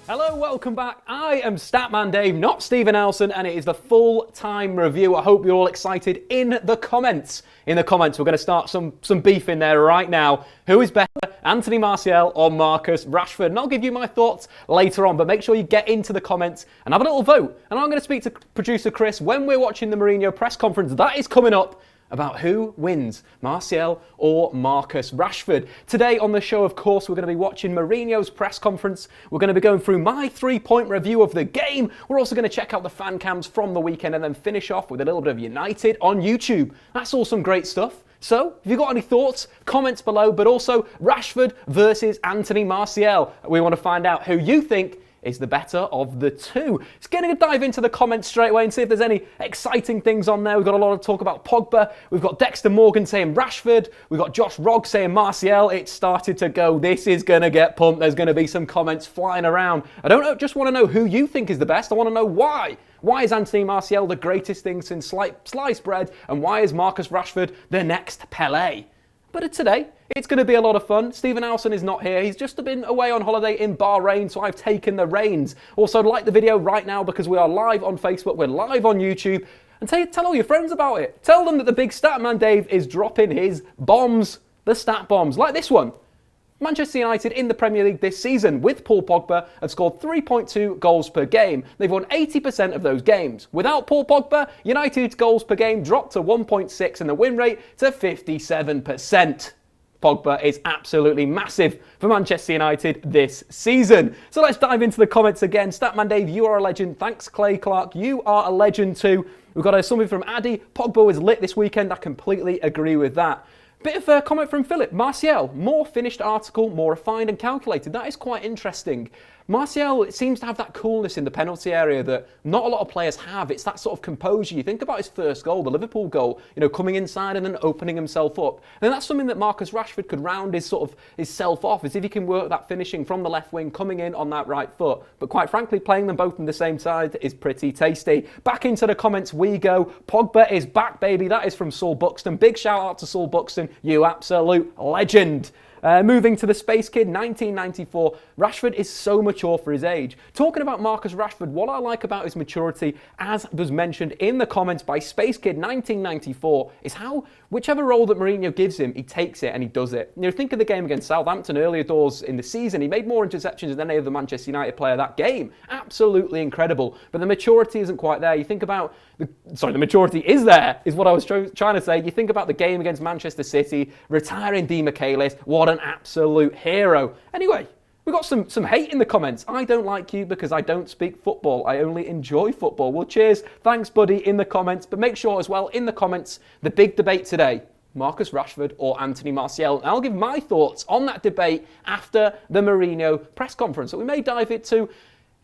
Hello, welcome back. I am Statman Dave, not Stephen Elson, and it is the full-time review. I hope you're all excited in the comments. In the comments, we're going to start some beef in there right now. Who is better, Anthony Martial or Marcus Rashford? And I'll give you my thoughts later on, but make sure you get into the comments and have a little vote. And I'm going to speak to producer Chris when we're watching the Mourinho press conference. That is coming up, about who wins, Martial or Marcus Rashford. Today on the show, of course, we're going to be watching Mourinho's press conference. We're going to be going through my 3-point review of the game. We're also going to check out the fan cams from the weekend and then finish off with a little bit of United on YouTube. That's all some great stuff. So, if you've got any thoughts, comments below, but also Rashford versus Anthony Martial. We want to find out who you think is the better of the two. Let's get a dive into the comments straight away and see if there's any exciting things on there. We've got a lot of talk about Pogba. We've got Dexter Morgan saying Rashford. We've got Josh Rogg saying Martial. It started to go. This is going to get pumped. There's going to be some comments flying around. I don't know, just want to know who you think is the best. I want to know why. Why is Anthony Martial the greatest thing since sliced bread? And why is Marcus Rashford the next Pelé? But today, it's going to be a lot of fun. Stephen Elson is not here. He's just been away on holiday in Bahrain, so I've taken the reins. Also, like the video right now because we are live on Facebook, we're live on YouTube. And tell all your friends about it. Tell them that the big Statman Dave is dropping his bombs, the stat bombs, like this one. Manchester United in the Premier League this season with Paul Pogba have scored 3.2 goals per game. They've won 80% of those games. Without Paul Pogba, United's goals per game dropped to 1.6 and the win rate to 57%. Pogba is absolutely massive for Manchester United this season. So let's dive into the comments again. Statman Dave, you are a legend. Thanks, Clay Clark. You are a legend too. We've got something from Addy. Pogba was lit this weekend. I completely agree with that. Bit of a comment from Philip. Martial, more finished article, more refined and calculated. That is quite interesting. Martial, it seems to have that coolness in the penalty area that not a lot of players have. It's that sort of composure. You think about his first goal, the Liverpool goal, coming inside and then opening himself up. And that's something that Marcus Rashford could round his self off, is if he can work that finishing from the left wing, coming in on that right foot. But quite frankly, playing them both on the same side is pretty tasty. Back into the comments we go. Pogba is back, baby. That is from Saul Buxton. Big shout out to Saul Buxton. You absolute legend. Moving to the Space Kid, 1994. Rashford is so mature for his age. Talking about Marcus Rashford, what I like about his maturity, as was mentioned in the comments by Space Kid 1994, is how whichever role that Mourinho gives him, he takes it and he does it. Think of the game against Southampton earlier doors in the season. He made more interceptions than any other Manchester United player that game. Absolutely incredible. But the maturity isn't quite there. You think about the maturity is there, is what I was trying to say. You think about the game against Manchester City, retiring Di Michaelis, what an absolute hero. Anyway, we got some hate in the comments. I don't like you because I don't speak football. I only enjoy football. Well, cheers. Thanks, buddy, in the comments. But make sure as well, in the comments, the big debate today, Marcus Rashford or Anthony Martial. And I'll give my thoughts on that debate after the Mourinho press conference that we may dive into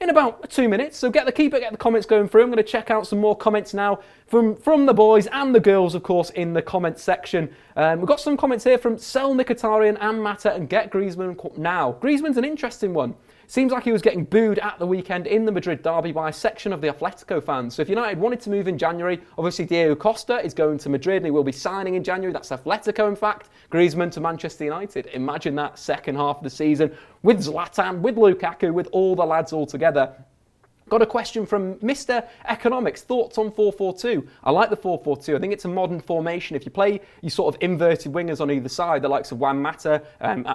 in about 2 minutes. So get the comments going through. I'm going to check out some more comments now from the boys and the girls, of course, in the comments section. We've got some comments here from Sel Mkhitaryan and Mata and Get Griezmann now. Griezmann's an interesting one. Seems like he was getting booed at the weekend in the Madrid derby by a section of the Atletico fans. So if United wanted to move in January, obviously Diego Costa is going to Madrid and he will be signing in January. That's Atletico, in fact. Griezmann to Manchester United. Imagine that second half of the season with Zlatan, with Lukaku, with all the lads all together. Got a question from Mr. Economics. Thoughts on 4-4-2? I like the 4-4-2. I think it's a modern formation. If you play your sort of inverted wingers on either side, the likes of Juan Mata,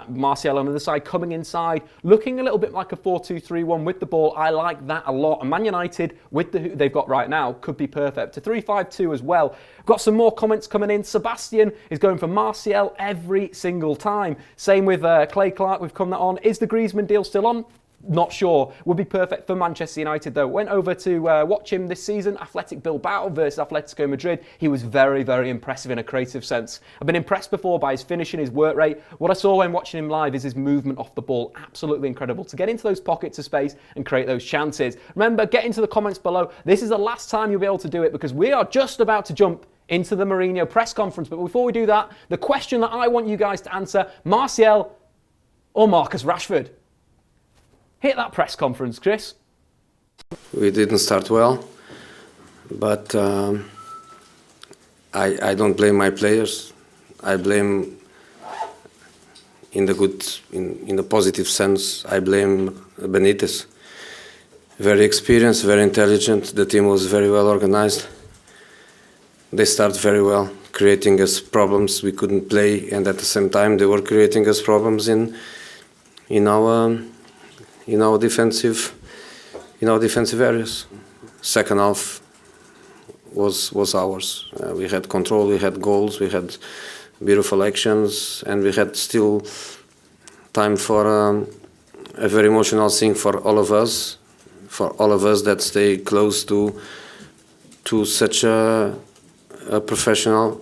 Martial on the other side, coming inside, looking a little bit like a 4-2-3-1 with the ball, I like that a lot. And Man United, with who they've got right now, could be perfect. To 3-5-2 as well. Got some more comments coming in. Sebastian is going for Martial every single time. Same with Clay Clark. We've come that on. Is the Griezmann deal still on? Not sure. Would be perfect for Manchester United though. Went over to watch him this season, Athletic Bilbao versus Atletico Madrid. He was very, very impressive in a creative sense. I've been impressed before by his finishing, his work rate. What I saw when watching him live is his movement off the ball. Absolutely incredible to get into those pockets of space and create those chances. Remember, get into the comments below. This is the last time you'll be able to do it because we are just about to jump into the Mourinho press conference. But before we do that, the question that I want you guys to answer, Martial or Marcus Rashford? Hit that press conference, Chris. We didn't start well, but I don't blame my players. I blame, in the positive sense, I blame Benitez. very experienced, very intelligent. The team was very well organized. They started very well, creating us problems we couldn't play, and at the same time they were creating us problems in our defensive areas. Second half was ours. We had control, we had goals, we had beautiful actions, and we had still time for a very emotional thing for all of us that stay close to such a professional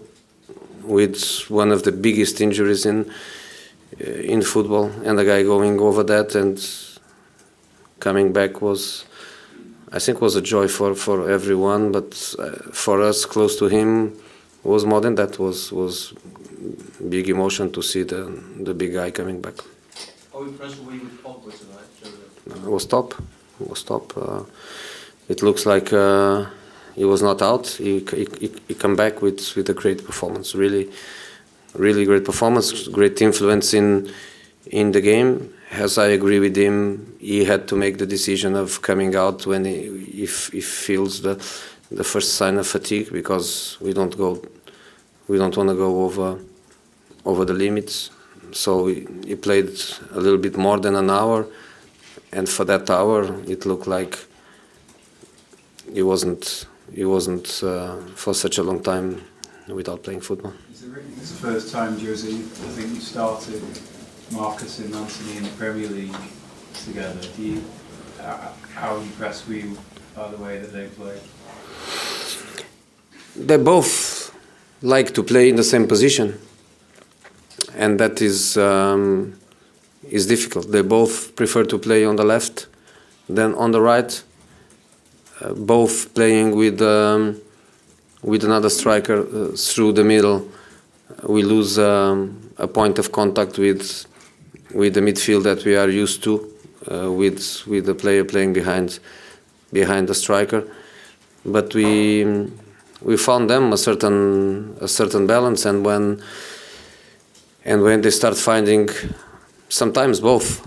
with one of the biggest injuries in football, and the guy going over that and coming back was a joy for everyone, but for us close to him was more than that. Was big emotion to see the big guy coming back. How impressed were you with Pogba tonight? It was top. It looks like he was not out. He come back with a great performance. Really great performance. Great influence in the game. As I agree with him, he had to make the decision of coming out when he feels the first sign of fatigue, because we don't want to go over the limits. So he played a little bit more than an hour, and for that hour it looked like he wasn't for such a long time without playing football. It's the first time, Jose, I think you started Marcus and Anthony in the Premier League together. How impressed were you by the way that they played? They both like to play in the same position, and that is difficult. They both prefer to play on the left than on the right. Both playing with another striker through the middle, we lose a point of contact with the midfield that we are used to, with the player playing behind the striker. But we found them a certain balance, and when they start finding sometimes both,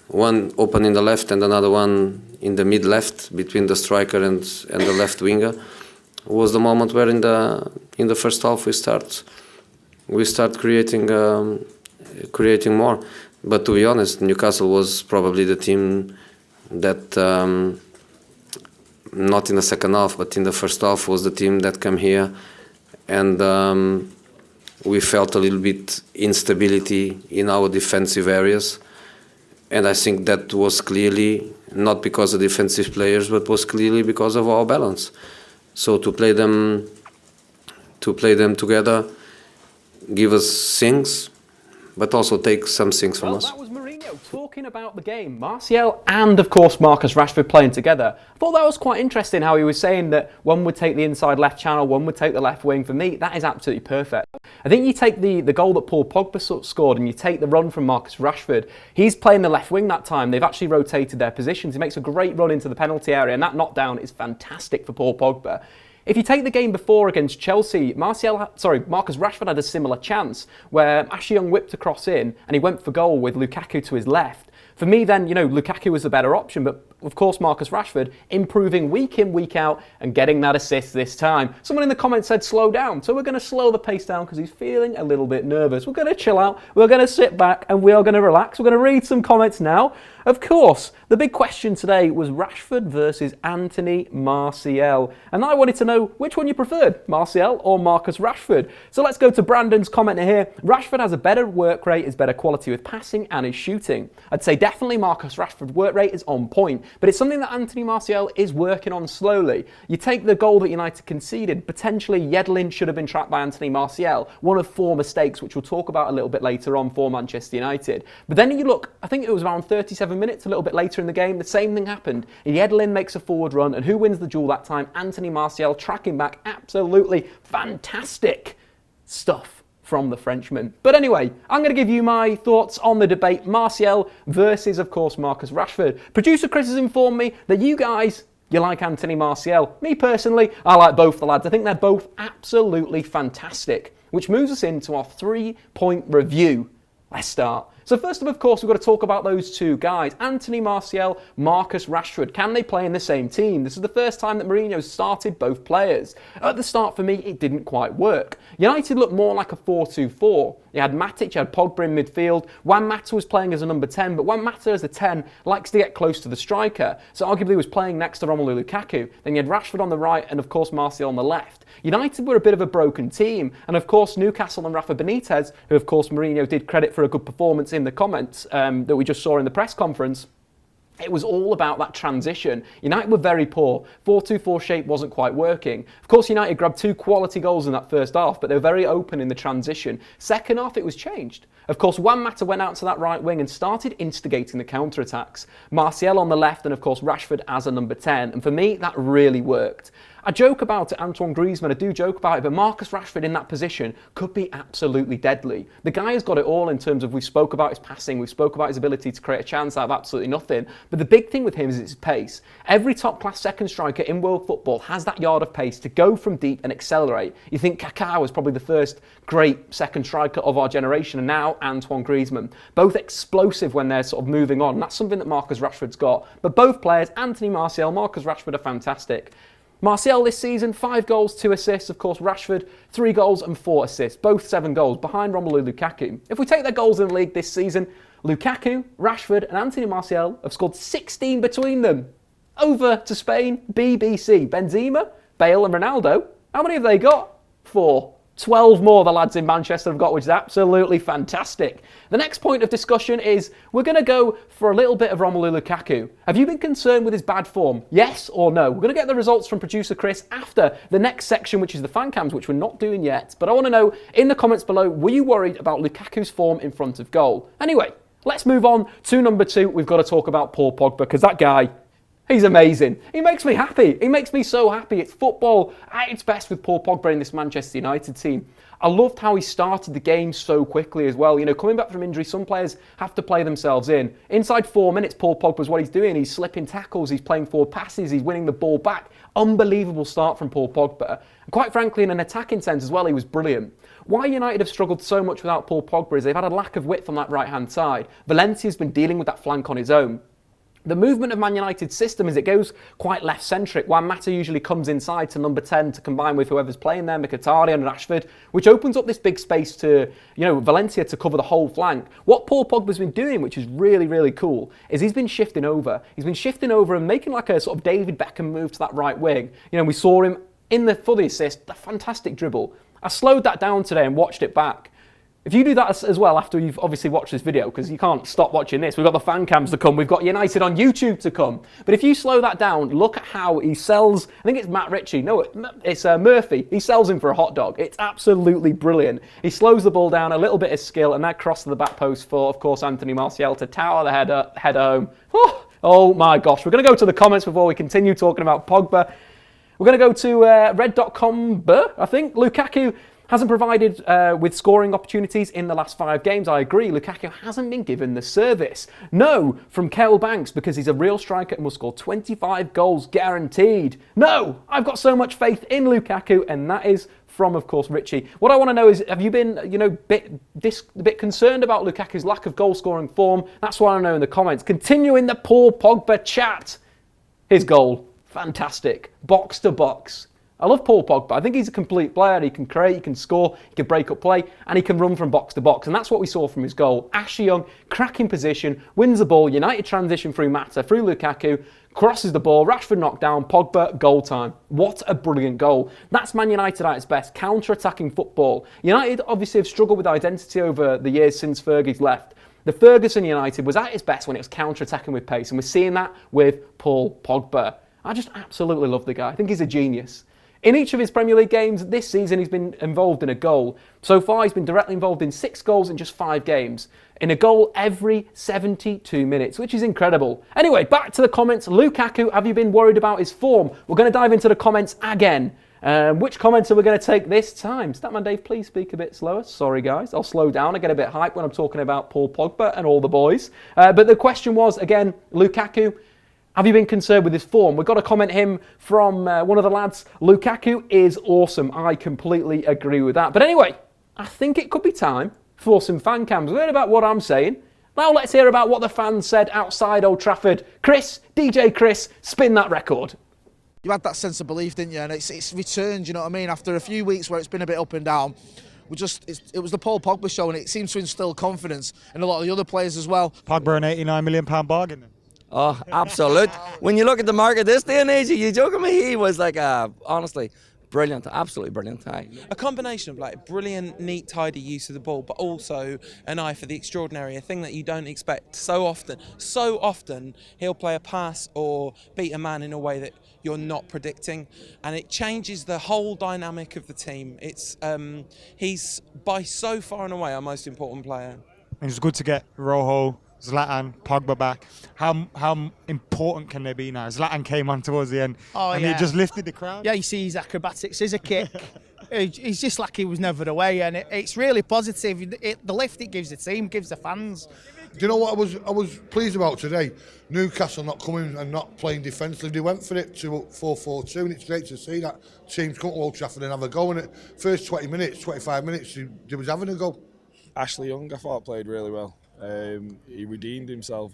one open in the left and another one in the mid left between the striker and the left winger, was the moment where in the first half we start creating more. But to be honest, Newcastle was probably the team that not in the second half but in the first half was the team that came here, and we felt a little bit instability in our defensive areas, and I think that was clearly not because of defensive players, but was clearly because of our balance. So to play them together, give us things, but also take some things from us. That was Mourinho talking about the game. Martial and, of course, Marcus Rashford playing together. I thought that was quite interesting how he was saying that one would take the inside left channel, one would take the left wing. For me, that is absolutely perfect. I think you take the goal that Paul Pogba scored and you take the run from Marcus Rashford. He's playing the left wing that time. They've actually rotated their positions. He makes a great run into the penalty area, and that knockdown is fantastic for Paul Pogba. If you take the game before against Chelsea, Marcus Rashford had a similar chance where Ashley Young whipped a cross in and he went for goal with Lukaku to his left. For me then, Lukaku was the better option, but of course Marcus Rashford improving week in, week out and getting that assist this time. Someone in the comments said slow down, so we're going to slow the pace down because he's feeling a little bit nervous. We're going to chill out, we're going to sit back and we are going to relax. We're going to read some comments now. Of course, the big question today was Rashford versus Anthony Martial. And I wanted to know which one you preferred, Martial or Marcus Rashford. So let's go to Brandon's comment here. Rashford has a better work rate, is better quality with passing and his shooting. I'd say definitely Marcus Rashford's work rate is on point, but it's something that Anthony Martial is working on slowly. You take the goal that United conceded, potentially Yedlin should have been trapped by Anthony Martial, one of 4 mistakes, which we'll talk about a little bit later on for Manchester United. But then you look, I think it was around 37 minutes, a little bit later in the game, the same thing happened. Yedlin makes a forward run, and who wins the duel that time? Anthony Martial tracking back. Absolutely fantastic stuff from the Frenchman. But anyway, I'm going to give you my thoughts on the debate, Martial versus, of course, Marcus Rashford. Producer Chris has informed me that you guys, you like Anthony Martial. Me personally, I like both the lads. I think they're both absolutely fantastic, which moves us into our 3-point review. Let's start. So first up, of course, we've got to talk about those two guys, Anthony Martial, Marcus Rashford. Can they play in the same team? This is the first time that Mourinho started both players. At the start, for me, it didn't quite work. United looked more like a 4-2-4. You had Matic, you had Pogba in midfield. Juan Mata was playing as a number 10, but Juan Mata as a 10 likes to get close to the striker, so arguably was playing next to Romelu Lukaku. Then you had Rashford on the right and, of course, Martial on the left. United were a bit of a broken team, and of course Newcastle and Rafa Benitez, who of course Mourinho did credit for a good performance in the comments that we just saw in the press conference. It was all about that transition. United were very poor. 4-2-4 shape wasn't quite working. Of course, United grabbed 2 quality goals in that first half, but they were very open in the transition. Second half, it was changed. Of course, Juan Mata went out to that right wing and started instigating the counter-attacks. Martial on the left and, of course, Rashford as a number 10. And for me, that really worked. I joke about it, Antoine Griezmann, I do joke about it, but Marcus Rashford in that position could be absolutely deadly. The guy has got it all in terms of, we spoke about his passing, we spoke about his ability to create a chance out of absolutely nothing, but the big thing with him is his pace. Every top-class second striker in world football has that yard of pace to go from deep and accelerate. You think Kaká was probably the first great second striker of our generation, and now Antoine Griezmann. Both explosive when they're sort of moving on, and that's something that Marcus Rashford's got. But both players, Anthony Martial, Marcus Rashford, are fantastic. Martial this season, 5 goals, 2 assists. Of course, Rashford, 3 goals and 4 assists. Both 7 goals behind Romelu Lukaku. If we take their goals in the league this season, Lukaku, Rashford and Anthony Martial have scored 16 between them. Over to Spain, BBC. Benzema, Bale and Ronaldo. How many have they got? 4. 12 more the lads in Manchester have got, which is absolutely fantastic. The next point of discussion is we're going to go for a little bit of Romelu Lukaku. Have you been concerned with his bad form? Yes or no? We're going to get the results from producer Chris after the next section, which is the fan cams, which we're not doing yet. But I want to know in the comments below, were you worried about Lukaku's form in front of goal? Anyway, let's move on to number 2. We've got to talk about Paul Pogba, because that guy, he's amazing. He makes me happy. He makes me so happy. It's football at its best with Paul Pogba in this Manchester United team. I loved how he started the game so quickly as well. You know, coming back from injury, some players have to play themselves in. Inside 4 minutes, Paul Pogba's what he's doing. He's slipping tackles, he's playing forward passes, he's winning the ball back. Unbelievable start from Paul Pogba. And quite frankly, in an attacking sense as well, he was brilliant. Why United have struggled so much without Paul Pogba is they've had a lack of width on that right-hand side. Valencia's been dealing with that flank on his own. The movement of Man United's system is it goes quite left-centric. Juan Mata usually comes inside to number 10 to combine with whoever's playing there, Mkhitaryan and Rashford, which opens up this big space to, Valencia to cover the whole flank. What Paul Pogba's been doing, which is really, really cool, is he's been shifting over. He's been shifting over and making like a sort of David Beckham move to that right wing. We saw him for the assist, a fantastic dribble. I slowed that down today and watched it back. If you do that as well after you've obviously watched this video, because you can't stop watching this, we've got the fan cams to come, we've got United on YouTube to come. But if you slow that down, look at how he sells, I think it's Matt Ritchie, no, it's Murphy. He sells him for a hot dog. It's absolutely brilliant. He slows the ball down, a little bit of skill, and that cross to the back post for, of course, Anthony Martial to tower the header home. Oh my gosh, we're going to go to the comments before we continue talking about Pogba. We're going to go to red.com, I think. Lukaku hasn't provided with scoring opportunities in the last 5 games. I agree. Lukaku hasn't been given the service. No, from Kel Banks, because he's a real striker and will score 25 goals guaranteed. No, I've got so much faith in Lukaku, and that is from, of course, Richie. What I want to know is, have you been, a bit concerned about Lukaku's lack of goal-scoring form? That's what I want to know in the comments. Continuing the Paul Pogba chat. His goal, fantastic. Box to box. I love Paul Pogba. I think he's a complete player. He can create, he can score, he can break up play, and he can run from box to box. And that's what we saw from his goal. Ashley Young, cracking position, wins the ball. United transition through Mata, through Lukaku, crosses the ball. Rashford knocked down. Pogba, goal time. What a brilliant goal. That's Man United at its best. Counter-attacking football. United obviously have struggled with identity over the years since Fergie's left. The Ferguson United was at its best when it was counter-attacking with pace, and we're seeing that with Paul Pogba. I just absolutely love the guy. I think he's a genius. In each of his Premier League games this season, he's been involved in a goal. So far, he's been directly involved in 6 goals in just 5 games. In a goal every 72 minutes, which is incredible. Anyway, back to the comments. Lukaku, have you been worried about his form? We're going to dive into the comments again. Which comments are we going to take this time? Statman Dave, please speak a bit slower. Sorry, guys. I'll slow down. I get a bit hyped when I'm talking about Paul Pogba and all the boys. But the question was, again, Lukaku, have you been concerned with his form? We've got to comment him from one of the lads. Lukaku is awesome. I completely agree with that. But anyway, I think it could be time for some fan cams. We've heard about what I'm saying. Now let's hear about what the fans said outside Old Trafford. Chris, DJ Chris, spin that record. You had that sense of belief, didn't you? And it's returned, you know what I mean? After a few weeks where it's been a bit up and down, it was the Paul Pogba show, and it seems to instill confidence in a lot of the other players as well. Pogba an £89 million bargain then? Oh, absolute. When you look at the market this day and age, are you joking me? He was like, honestly, brilliant, absolutely brilliant. Aye. A combination of like brilliant, neat, tidy use of the ball, but also an eye for the extraordinary, a thing that you don't expect so often. So often he'll play a pass or beat a man in a way that you're not predicting, and it changes the whole dynamic of the team. He's by so far and away our most important player. And it's good to get Rojo, Zlatan, Pogba back. How important can they be now? Zlatan came on towards the end and he just lifted the crowd. Yeah, you see his acrobatic scissor kick. He's just like he was never away, and it's really positive. The lift it gives the team, gives the fans. Do you know what I was pleased about today? Newcastle not coming and not playing defensively. They went for it to 4-4-2, and it's great to see that teams come to Old Trafford and have a go in it. First 20 minutes, 25 minutes, they was having a go. Ashley Young, I thought, played really well. He redeemed himself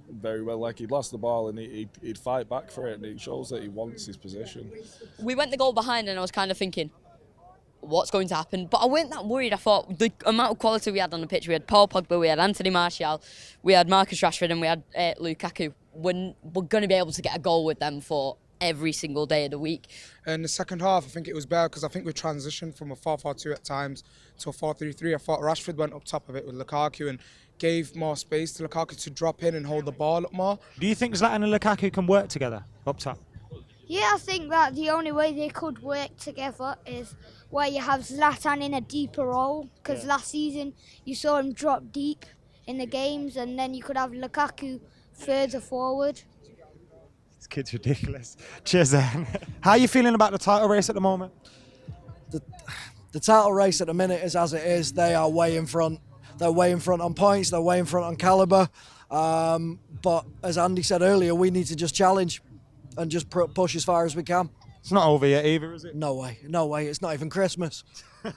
very well. Like, he'd lost the ball and he'd fight back for it, and it shows that he wants his position. We went the goal behind, and I was kind of thinking, what's going to happen? But I weren't that worried. I thought the amount of quality we had on the pitch, we had Paul Pogba, we had Anthony Martial, we had Marcus Rashford, and we had Lukaku. We're going to be able to get a goal with them for every single day of the week. In the second half, I think it was better because I think we transitioned from a 4-4-2 at times to a 4-3-3. I thought Rashford went up top of it with Lukaku and gave more space to Lukaku to drop in and hold the ball up more. Do you think Zlatan and Lukaku can work together up top? Yeah, I think that the only way they could work together is where you have Zlatan in a deeper role, because last season you saw him drop deep in the games, and then you could have Lukaku further forward. This kid's ridiculous. Cheers, then. How are you feeling about the title race at the moment? The title race at the minute is as it is. They are way in front. They're way in front on points. They're way in front on calibre. But as Andy said earlier, we need to just challenge and just push as far as we can. It's not over yet either, is it? No way, no way. It's not even Christmas.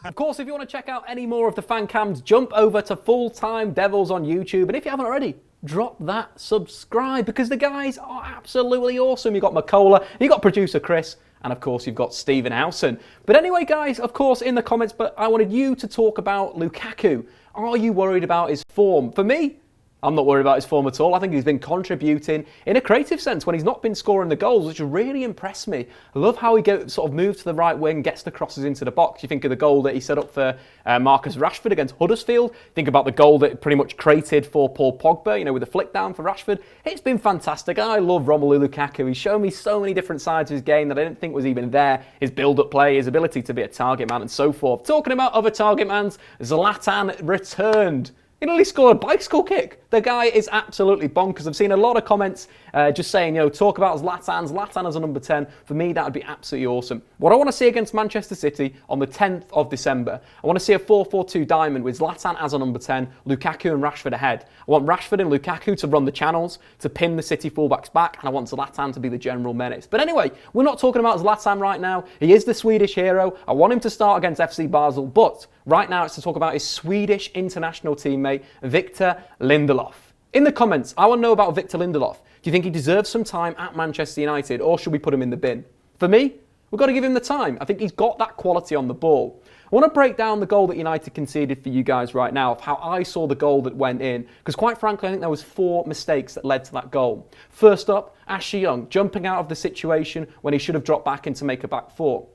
Of course, if you want to check out any more of the fan cams, jump over to Full-Time Devils on YouTube. And if you haven't already, drop that subscribe, because the guys are absolutely awesome. You've got Makola, you've got producer Chris, and of course you've got Stephen Howson. But anyway, guys, of course, in the comments, but I wanted you to talk about Lukaku. Are you worried about his form? For me, I'm not worried about his form at all. I think he's been contributing in a creative sense when he's not been scoring the goals, which really impressed me. I love how he sort of moves to the right wing, gets the crosses into the box. You think of the goal that he set up for Marcus Rashford against Huddersfield. Think about the goal that pretty much created for Paul Pogba, with the flick down for Rashford. It's been fantastic. I love Romelu Lukaku. He's shown me so many different sides of his game that I didn't think was even there. His build-up play, his ability to be a target man and so forth. Talking about other target mans, Zlatan returned. He nearly scored a bicycle kick. The guy is absolutely bonkers. I've seen a lot of comments just saying, talk about Zlatan as a number 10. For me, that would be absolutely awesome. What I want to see against Manchester City on the 10th of December, I want to see a 4-4-2 diamond with Zlatan as a number 10, Lukaku and Rashford ahead. I want Rashford and Lukaku to run the channels, to pin the City fullbacks back, and I want Zlatan to be the general menace. But anyway, we're not talking about Zlatan right now. He is the Swedish hero. I want him to start against FC Basel, but right now it's to talk about his Swedish international teammate, Victor Lindelof. In the comments, I want to know about Victor Lindelof. Do you think he deserves some time at Manchester United, or should we put him in the bin? For me, we've got to give him the time. I think he's got that quality on the ball. I want to break down the goal that United conceded for you guys right now, of how I saw the goal that went in, because quite frankly, I think there was 4 mistakes that led to that goal. First up, Ashley Young jumping out of the situation when he should have dropped back in to make a back 4.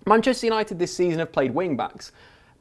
Manchester United this season have played wing-backs.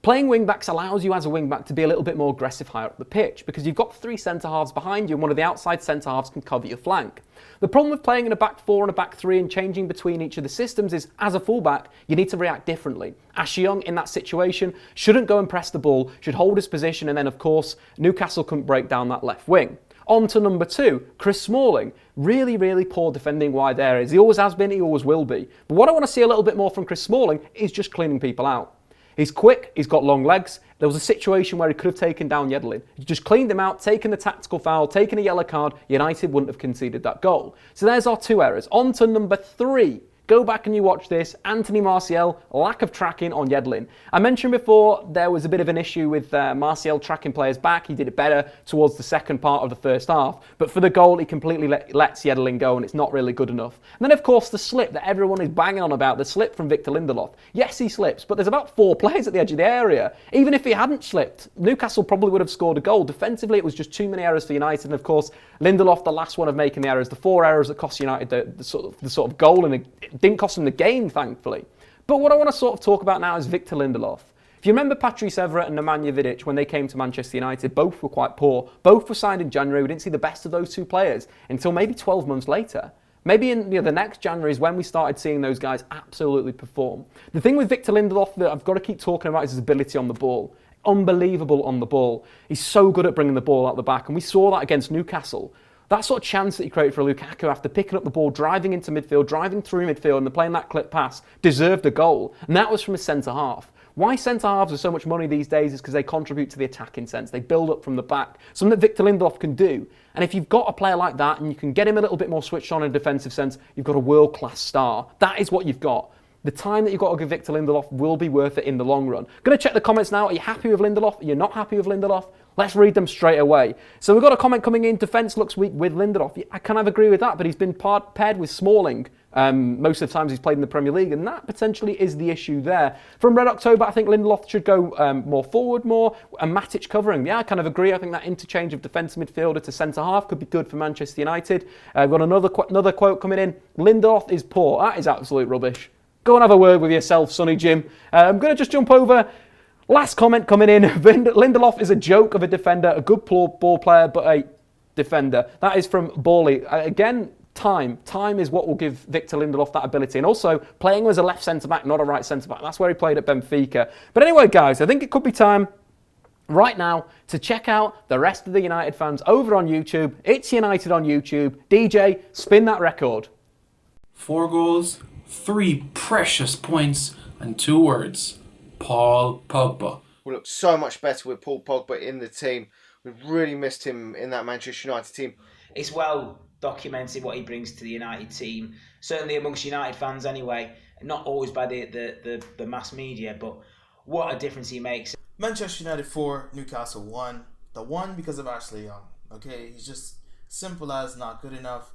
Playing wing-backs allows you as a wing-back to be a little bit more aggressive higher up the pitch, because you've got 3 centre-halves behind you and one of the outside centre-halves can cover your flank. The problem with playing in a back 4 and a back 3 and changing between each of the systems is, as a full-back, you need to react differently. Ashley Young, in that situation, shouldn't go and press the ball, should hold his position, and then, of course, Newcastle couldn't break down that left wing. On to number 2, Chris Smalling. Really, really poor defending wide areas. He always has been, he always will be. But what I want to see a little bit more from Chris Smalling is just cleaning people out. He's quick, he's got long legs. There was a situation where he could have taken down Yedlin. He just cleaned him out, taken the tactical foul, taken a yellow card. United wouldn't have conceded that goal. So there's our 2 errors. On to number 3. go back and you watch this. Anthony Martial, lack of tracking on Yedlin. I mentioned before there was a bit of an issue with Martial tracking players back. He did it better towards the second part of the first half. But for the goal, he completely lets Yedlin go, and it's not really good enough. And then, of course, the slip that everyone is banging on about, the slip from Victor Lindelof. Yes, he slips, but there's about 4 players at the edge of the area. Even if he hadn't slipped, Newcastle probably would have scored a goal. Defensively, it was just too many errors for United. And, of course, Lindelof, the last one of making the errors, the 4 errors that cost United the sort of goal, and it didn't cost them the game, thankfully. But what I want to sort of talk about now is Victor Lindelof. If you remember Patrice Evra and Nemanja Vidic when they came to Manchester United, both were quite poor. Both were signed in January. We didn't see the best of those 2 players until maybe 12 months later. Maybe in the next January is when we started seeing those guys absolutely perform. The thing with Victor Lindelof that I've got to keep talking about is his ability on the ball. Unbelievable on the ball. He's so good at bringing the ball out the back, and we saw that against Newcastle. That sort of chance that he created for Lukaku after picking up the ball, driving into midfield, driving through midfield, and playing that clip pass deserved a goal. And that was from a centre-half. Why centre-halves are so much money these days is because they contribute to the attacking sense. They build up from the back, something that Victor Lindelof can do. And if you've got a player like that and you can get him a little bit more switched on in a defensive sense, you've got a world-class star. That is what you've got. The time that you've got to give Victor Lindelof will be worth it in the long run. Going to check the comments now. Are you happy with Lindelof? Are you not happy with Lindelof? Let's read them straight away. So we've got a comment coming in. Defence looks weak with Lindelof. I kind of agree with that, but he's been paired with Smalling most of the times he's played in the Premier League, and that potentially is the issue there. From Red October, I think Lindelof should go more forward, and Matic covering. Yeah, I kind of agree. I think that interchange of defence midfielder to centre-half could be good for Manchester United. We've got another quote coming in. Lindelof is poor. That is absolute rubbish. Go and have a word with yourself, Sonny Jim. I'm going to just jump over. Last comment coming in. Lindelof is a joke of a defender, a good ball player, but a defender. That is from Bawley. Again, time. Time is what will give Victor Lindelof that ability. And also, playing as a left centre-back, not a right centre-back. That's where he played at Benfica. But anyway, guys, I think it could be time right now to check out the rest of the United fans over on YouTube. It's United on YouTube. DJ, spin that record. 4 goals, 3 precious points, and 2 words. Paul Pogba. We look so much better with Paul Pogba in the team. We've really missed him in that Manchester United team. It's well documented what he brings to the United team, certainly amongst United fans anyway, not always by the mass media, but what a difference he makes. Manchester United 4, Newcastle 1. The 1 because of Ashley Young. Okay, he's just simple as not good enough.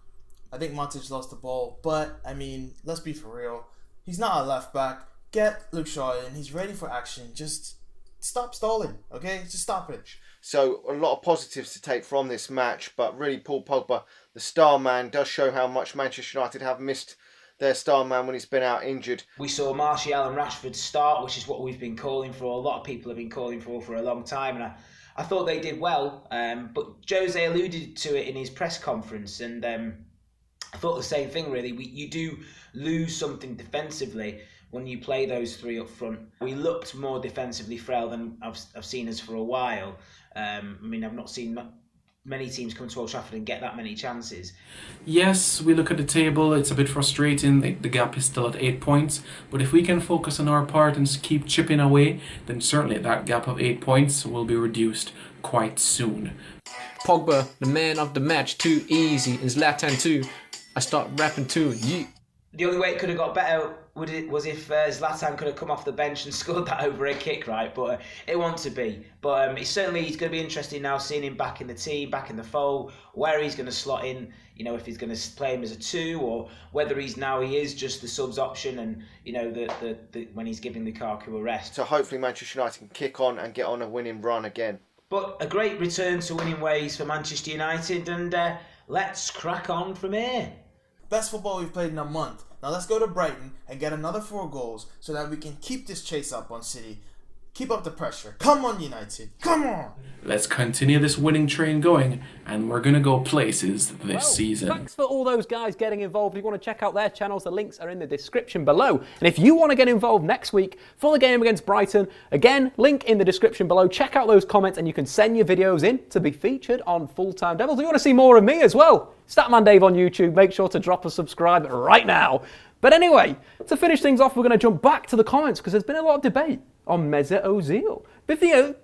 I think Matic lost the ball, but I mean, let's be for real. He's not a left back. Get Luke Shaw in. He's ready for action. Just stop stalling, okay? Just stop it. So a lot of positives to take from this match, but really Paul Pogba, the star man, does show how much Manchester United have missed their star man when he's been out injured. We saw Martial and Rashford start, which is what we've been calling for. A lot of people have been calling for a long time, and I thought they did well. But Jose alluded to it in his press conference, and I thought the same thing really. You do lose something defensively when you play those 3 up front. We looked more defensively frail than I've seen us for a while. I mean, I've not seen many teams come to Old Trafford and get that many chances. Yes, we look at the table, it's a bit frustrating. The gap is still at 8 points. But if we can focus on our part and keep chipping away, then certainly that gap of 8 points will be reduced quite soon. Pogba, the man of the match, too easy. And Zlatan too. I start rapping too. Yeah. The only way it could have got better was if Zlatan could have come off the bench and scored that overhead kick, right? But it wants to be. But it's going to be interesting now seeing him back in the team, back in the fold, where he's going to slot in, you know, if he's going to play him as a 2 or whether he is just the subs option and, you know, the when he's giving Lukaku a rest. So hopefully Manchester United can kick on and get on a winning run again. But a great return to winning ways for Manchester United, and let's crack on from here. Best football we've played in a month. Now let's go to Brighton and get another 4 goals so that we can keep this chase up on City. Keep up the pressure. Come on, United. Come on. Let's continue this winning train going, and we're going to go places this season. Thanks for all those guys getting involved. If you want to check out their channels, the links are in the description below. And if you want to get involved next week for the game against Brighton, again, link in the description below. Check out those comments and you can send your videos in to be featured on Full Time Devils. If you want to see more of me as well, Statman Dave on YouTube, make sure to drop a subscribe right now. But anyway, to finish things off, we're going to jump back to the comments because there's been a lot of debate on Mesut Ozil. But, you know,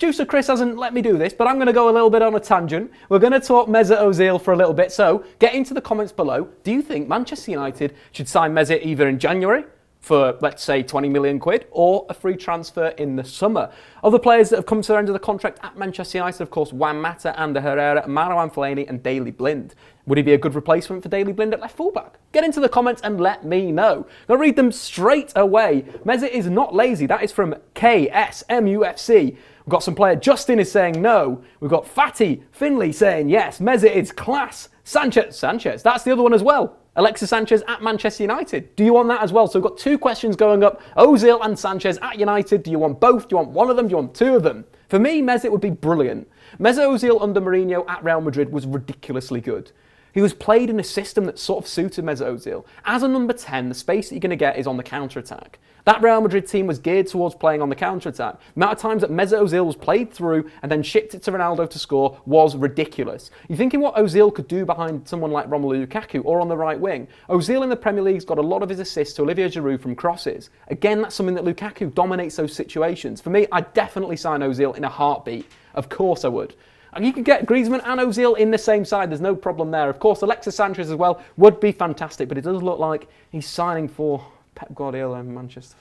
Producer Chris hasn't let me do this, but I'm going to go a little bit on a tangent. We're going to talk Mesut Ozil for a little bit. So get into the comments below. Do you think Manchester United should sign Mesut either in January for, let's say, 20 million quid, or a free transfer in the summer? Other players that have come to the end of the contract at Manchester United, of course, Juan Mata, Ander Herrera, Marouane Fellaini and Daley Blind. Would he be a good replacement for Daley Blind at left fullback? Get into the comments and let me know. I'll read them straight away. Mesut is not lazy. That is from KSMUFC. We've got some player. Justin is saying no. We've got Fatty Finley saying yes. Mesut is class. Sanchez, that's the other one as well. Alexis Sanchez at Manchester United. Do you want that as well? So we've got two questions going up. Ozil and Sanchez at United. Do you want both? Do you want one of them? Do you want two of them? For me, Mesut would be brilliant. Mesut Ozil under Mourinho at Real Madrid was ridiculously good. He was played in a system that sort of suited Mesut Ozil. As a number 10, the space that you're going to get is on the counter-attack. That Real Madrid team was geared towards playing on the counter-attack. The amount of times that Mesut Ozil was played through and then shipped it to Ronaldo to score was ridiculous. You're thinking what Ozil could do behind someone like Romelu Lukaku or on the right wing. Ozil in the Premier League's got a lot of his assists to Olivier Giroud from crosses. Again, that's something that Lukaku dominates those situations. For me, I'd definitely sign Ozil in a heartbeat. Of course I would. And you could get Griezmann and Ozil in the same side. There's no problem there. Of course, Alexis Sanchez as well would be fantastic, but it does look like he's signing for Pep Guardiola in Manchester.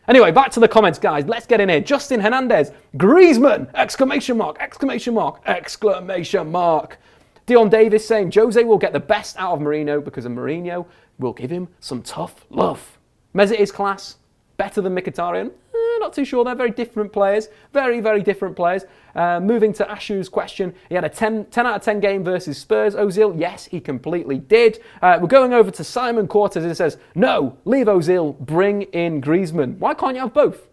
Anyway, back to the comments, guys. Let's get in here. Justin Hernandez, Griezmann! Exclamation mark, exclamation mark, exclamation mark. Dion Davis saying Jose will get the best out of Mourinho because of Mourinho will give him some tough love. Mesut is class. Better than Mkhitaryan? Not too sure. They're very different players. Very, very different players. Moving to Ashu's question. He had a 10 out of 10 game versus Spurs. Ozil, yes, he completely did. We're going over to Simon Quarters. It says, no, leave Ozil, bring in Griezmann. Why can't you have both?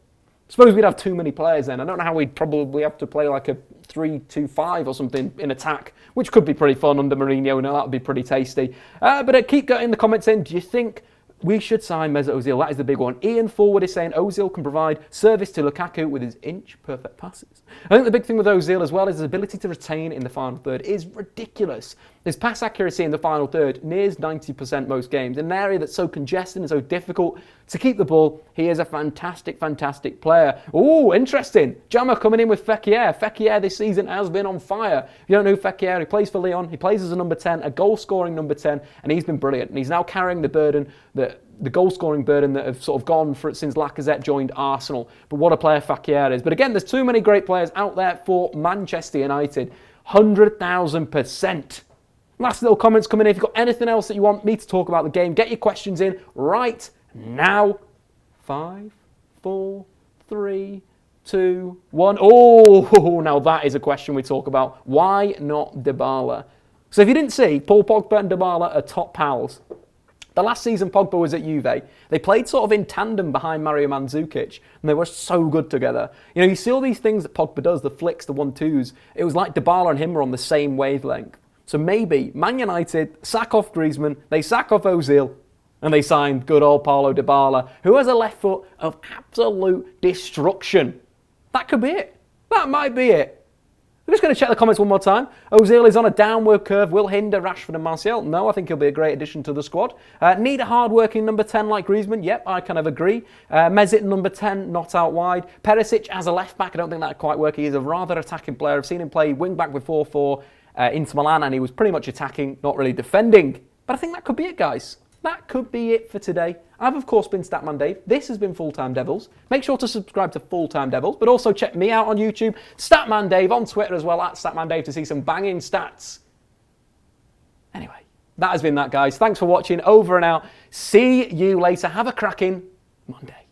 Suppose we'd have too many players then. I don't know how we'd probably have to play like a 3-2-5 or something in attack, which could be pretty fun under Mourinho, and that would be pretty tasty. But keep getting the comments in. Do you think we should sign Mesut Ozil? That is the big one. Ian Forward is saying Ozil can provide service to Lukaku with his inch-perfect passes. I think the big thing with Ozil as well is his ability to retain in the final third is ridiculous. His pass accuracy in the final third nears 90% most games. In an area that's so congested and so difficult to keep the ball, he is a fantastic, fantastic player. Ooh, interesting. Jammer coming in with Fekir. Fekir this season has been on fire. If you don't know who Fekir, he plays for Lyon. He plays as a number 10, a goal-scoring number 10, and he's been brilliant. And he's now carrying the burden, the goal-scoring burden that have sort of gone for it since Lacazette joined Arsenal. But what a player Fekir is. But again, there's too many great players out there for Manchester United. 100,000%. Last little comments coming in. If you've got anything else that you want me to talk about the game, get your questions in right now. 5, 4, 3, 2, 1. Oh, now that is a question we talk about. Why not Dybala? So if you didn't see, Paul Pogba and Dybala are top pals. The last season Pogba was at Juve. They played sort of in tandem behind Mario Mandzukic, and they were so good together. You know, you see all these things that Pogba does, the flicks, the 1-2s. It was like Dybala and him were on the same wavelength. So maybe Man United sack off Griezmann, they sack off Ozil, and they signed good old Paulo Dybala, who has a left foot of absolute destruction. That could be it. That might be it. I'm just going to check the comments one more time. Ozil is on a downward curve. Will hinder Rashford and Martial? No, I think he'll be a great addition to the squad. Need a hard-working number 10 like Griezmann? Yep, I kind of agree. Mesut number 10, not out wide. Perisic as a left-back, I don't think that'd quite work. He's a rather attacking player. I've seen him play wing-back with 4-4 Inter Milan, and he was pretty much attacking, not really defending. But I think that could be it, guys. That could be it for today. I've, of course, been Statman Dave. This has been Full Time Devils. Make sure to subscribe to Full Time Devils, but also check me out on YouTube, Statman Dave, on Twitter as well, at Statman Dave, to see some banging stats. Anyway, that has been that, guys. Thanks for watching. Over and out. See you later. Have a cracking Monday.